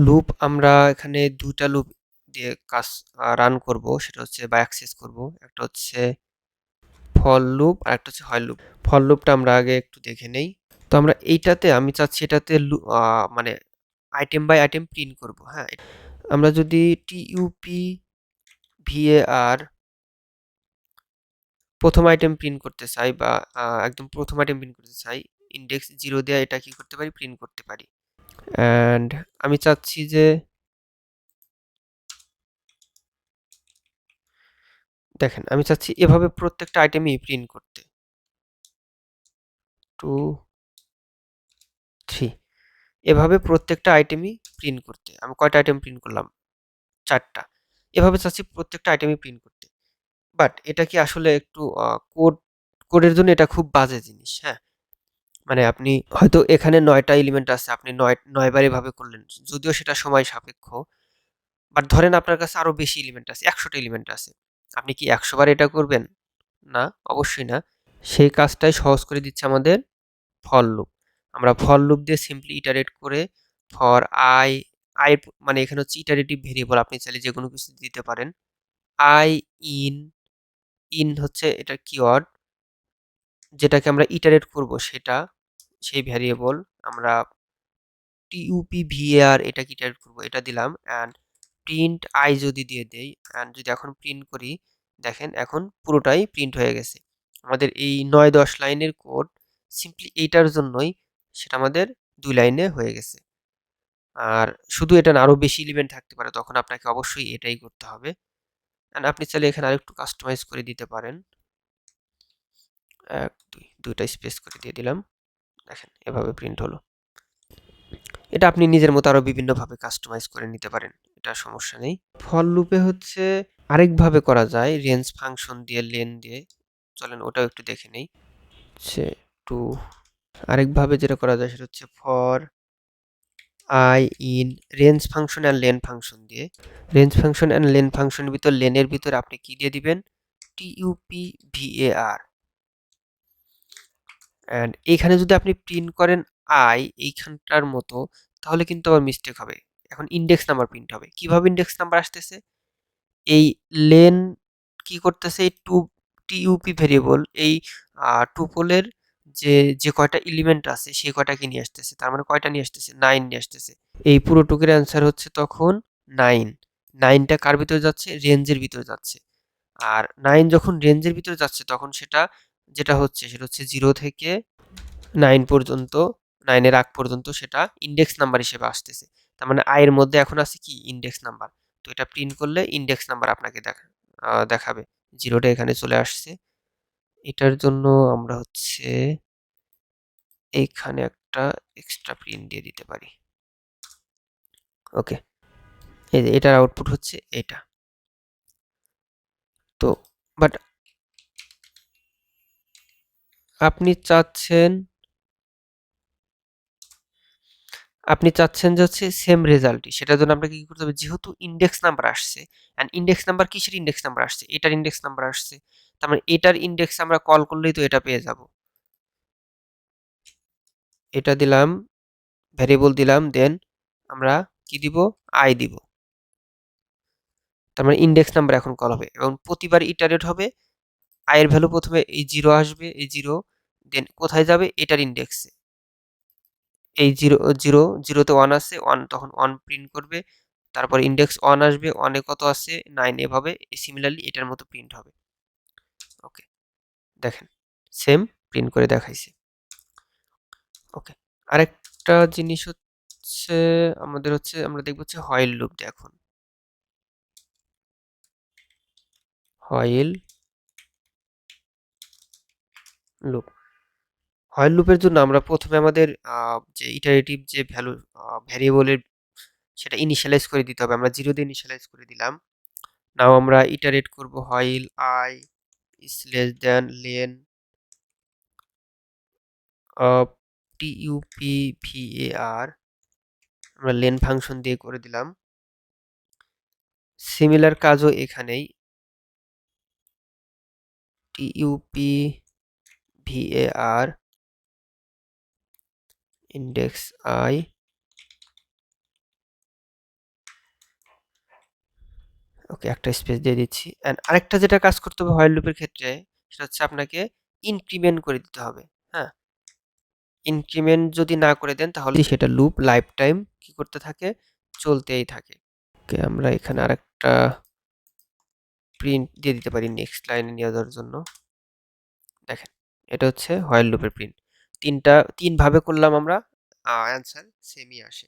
Loop আমরা এখানে দুটা লুপ দিয়ে কাজ রান করব, সেটা হচ্ছে বা অ্যাক্সেস করব। একটা হচ্ছে ফর লুপ আর একটা হচ্ছে হোয়াইল লুপ। ফর লুপটা আমরা আগে একটু দেখে নেই। তো আমরা এইটাতে আমি চাচ্ছি এটাতে মানে আইটেম বাই আইটেম প্রিন্ট করব। হ্যাঁ, আমরা যদি টিইউপি ভিএআর প্রথম আইটেম প্রিন্ট করতে চাই বা একদম প্রথম আইটেম প্রিন্ট করতে চাই, ইন্ডেক্স 0 দিয়ে এটা কি করতে পারি, প্রিন্ট করতে পারি। অ্যান্ড আমি চাচ্ছি যে দেখেন, আমি চাচ্ছি এভাবে প্রত্যেকটা আইটেমই প্রিন্ট করতে। 2 3 এভাবে প্রত্যেকটা আইটেমই প্রিন্ট করতে। আমি কয়টা আইটেম প্রিন্ট করলাম? 4টা। এভাবে চাচ্ছি প্রত্যেকটা আইটেমই প্রিন্ট করতে। বাট এটা কি আসলে একটু কোডের জন্য এটা খুব বাজে জিনিস। হ্যাঁ, মানে আপনি হয়তো এখানে 9টা এলিমেন্ট আছে, আপনি 9 বার এভাবে করলেন, যদিও সেটা সময় সাপেক্ষ। বাট ধরেন আপনার কাছে আরো বেশি এলিমেন্ট আছে, 100টা এলিমেন্ট আছে, আপনি কি 100 বার এটা করবেন? না, অবশ্যই না। সেই কাজটাই সহজ করে দিচ্ছে আমাদের ফর লুপ। আমরা ফর লুপ দিয়ে সিম্পলি ইটারেট করে ফর আই আই মানে এখানে হচ্ছে ইটারেটিভ ভেরিয়েবল, আপনি চাইলে যে কোনো কিছু দিতে পারেন। আই ইন ইন হচ্ছে এটা কিওয়ার্ড, যেটাকে আমরা ইটারেট করব সেটা, সেই ভ্যারিয়েবল। আমরা টিইউপি ভিএআর এটাকে ইটারেট করব, এটা দিলাম। অ্যান্ড প্রিন্ট আই যদি দিয়ে দেই, অ্যান্ড যদি এখন প্রিন্ট করি, দেখেন এখন পুরোটাই প্রিন্ট হয়ে গেছে। আমাদের এই 9-10 লাইনের কোড সিম্পলি এইটার জন্যই সেটা আমাদের 2 লাইনে হয়ে গেছে। আর শুধু এটা না, আরো বেশি এলিমেন্ট থাকতে পারে, তখন আপনাকে অবশ্যই এটাই করতে হবে। অ্যান্ড আপনি চাইলে এখানে আরেকটু কাস্টমাইজ করে দিতে পারেন। 1 2 দুইটা স্পেস করে দিয়ে দিলাম। দেখেন এভাবে প্রিন্ট হলো। এটা আপনি নিজের মতো আরো বিভিন্নভাবে কাস্টমাইজ করে নিতে পারেন, এটা সমস্যা নেই। ফর লুপে হচ্ছে আরেকভাবে করা যায়, রেঞ্জ ফাংশন দিয়ে, লেন দিয়ে। চলেন ওটাও একটু দেখে নেই। হচ্ছে টু আরেকভাবে যেটা করা যায় সেটা হচ্ছে for I in range function and lane function দিয়ে। রেঞ্জ ফাংশন অ্যান্ড লেন ফাংশনের ভিতর, লেনের ভিতর আপনি কি দিয়ে দিবেন? টিইউপি ভিএআর। অ্যান্ড এখানে যদি আপনি প্রিন্ট করেন আই এইখানটার মতো, তাহলে কিন্তু আবার মিস্টেক হবে। এখন ইন্ডেক্স নাম্বার প্রিন্ট হবে। কিভাবে ইন্ডেক্স নাম্বার আসতেছে? এই লেন কি করতেছে, এই টিইউপি ভেরিয়েবল এই টুপলের যে যে কয়টা এলিমেন্ট আছে সেই কয়টাকে নিয়ে আসতেছে। তার মানে কয়টা নিয়ে আসতেছে? 9 নিয়ে আসতেছে। এই পুরোটুকুর অ্যান্সার হচ্ছে তখন 9। 9টা কার ভিতরে যাচ্ছে? রেঞ্জের ভিতরে যাচ্ছে। আর 9 যখন রেঞ্জের ভিতরে যাচ্ছে, তখন সেটা যেটা হচ্ছে সেটা হচ্ছে 0 থেকে 9 পর্যন্ত, 9 এর আগ পর্যন্ত সেটা ইন্ডেক্স নাম্বার হিসেবে আসতেছে। তার মানে আই এর মধ্যে এখন আছে কি? Index number. তো এটা প্রিন্ট করলে ইন্ডেক্স নাম্বার আপনাকে দেখাবে। 0টা এখানে চলে আসছে। এটার জন্য আমরা হচ্ছে এইখানে একটা এক্সট্রা প্রিন্ট দিয়ে দিতে পারি। ওকে, এই যে এটার আউটপুট হচ্ছে এটা। তো বাট আপনি চাচ্ছেন যে হচ্ছে সেম রেজাল্টই, সেটার জন্য আপনাকে কি করতে হবে? যেহেতু ইন্ডেক্স নাম্বার আসছে, এন্ড ইন্ডেক্স নাম্বার কিসের ইন্ডেক্স নাম্বার আসছে? এটার ইন্ডেক্স নাম্বার আসছে। তার মানে এটার ইন্ডেক্স আমরা কল করলেই তো এটা পেয়ে যাব। এটা দিলাম, ভ্যারিয়েবল দিলাম, দেন আমরা কি দিব? আই দিব। তার মানে ইন্ডেক্স নাম্বার এখন কল হবে এবং প্রতিবার ইটারেট হবে। আই এর ভ্যালু প্রথমে এই 0 আসবে, এই 0, দেন কোথায় যাবে? এটার ইন্ডেক্সে। এই 0তে 1 আছে, 1 তখন 1 প্রিন্ট করবে। তারপর ইন্ডেক্স 1 আসবে, 1 এ কত আছে? 9। এভাবে সিমিলারলি এটার মতো প্রিন্ট হবে। ওকে, দেখেন সেম প্রিন্ট করে দেখাইছে। ওকে, আরেকটা জিনিস হচ্ছে আমাদের হচ্ছে, আমরা দেখব হচ্ছে হোয়াইল লুপ দিয়ে। এখন হোয়াইল লুপ, হোয়াইল লুপের জন্য আমরা প্রথমে আমাদের যে ইটারেটিভ যে ভ্যারিয়েবলের সেটা ইনিশিয়ালাইজ করে দিতে হবে। আমরা 0 দিয়ে ইনিশিয়ালাইজ করে দিলাম। নাও আমরা ইটারেট করব while I is less than len of TUP VAR. আমরা লেন ফাংশন দিয়ে করে দিলাম। সিমিলার কাজও এখানেই, TUP VAR index I okay, একটা স্পেস দিয়ে দিচ্ছি। অ্যান্ড আরেকটা যেটা কাজ করতে হবে হোয়াইল লুপের ক্ষেত্রে, সেটা হচ্ছে আপনাকে ইনক্রিমেন্ট করে দিতে হবে। হ্যাঁ, ইনক্রিমেন্ট যদি না করে দেন তাহলে সেটা লুপ লাইফ টাইম কি করতে থাকে, চলতেই থাকে। ওকে, আমরা এখানে আরেকটা প্রিন্ট দিয়ে দিতে পারি নেক্সট লাইনে নিয়ে যাওয়ার জন্য। দেখেন, এটা হচ্ছে হোয়াইল লুপের প্রিন্ট। তিন ভাবে করলাম আমরা, অ্যান্সার সেমই আসে।